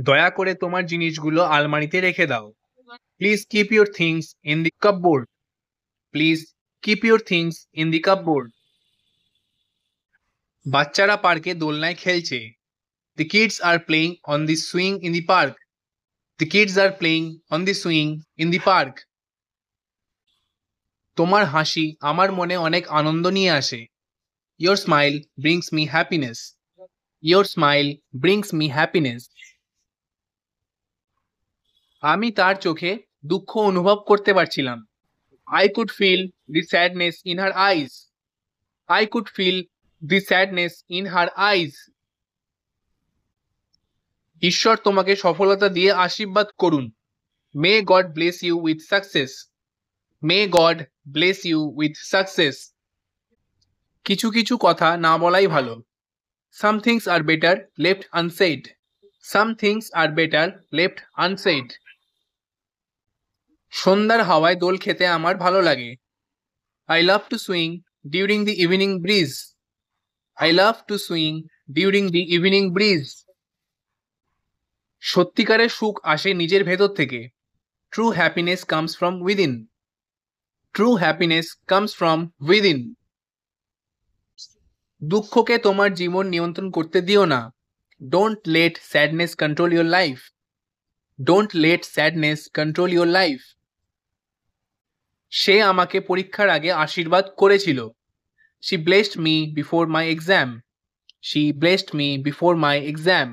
দয়া করে তোমার জিনিসগুলো আলমারিতে রেখে দাও। Please keep your things in the cupboard. Please keep your things in the cupboard. বাচ্চারা পার্কে দোলনায় খেলছে। The kids are playing on the swing in the park. The kids are playing on the swing in the park. তোমার হাসি আমার মনে অনেক আনন্দ নিয়ে আসে। Your smile brings me happiness. Your smile brings me happiness. আমি তার চোখে দুঃখ অনুভব করতে পারছিলাম। I could feel the sadness in her eyes. I could feel the sadness in her eyes. ঈশ্বর তোমাকে সফলতা দিয়ে আশীর্বাদ করুন। May God bless you with success. May God bless you with success. কিছু কিছু কথা না বলাই ভালো। Some things are better left unsaid. Some things are better left unsaid. সন্ধ্যার হাওয়ায় দোল খেতে আমার ভালো লাগে। I love to swing during the evening breeze. I love to swing during the evening breeze. সত্যিকারের সুখ আসে নিজের ভেতর থেকে। True happiness comes from within. True happiness comes from within. দুঃখকে তোমার জীবন নিয়ন্ত্রণ করতে দিও না। Don't let sadness control your life. Don't let sadness control your life. সে আমাকে পরীক্ষার আগে আশীর্বাদ করেছিল। She blessed me before my exam. She blessed me before my exam.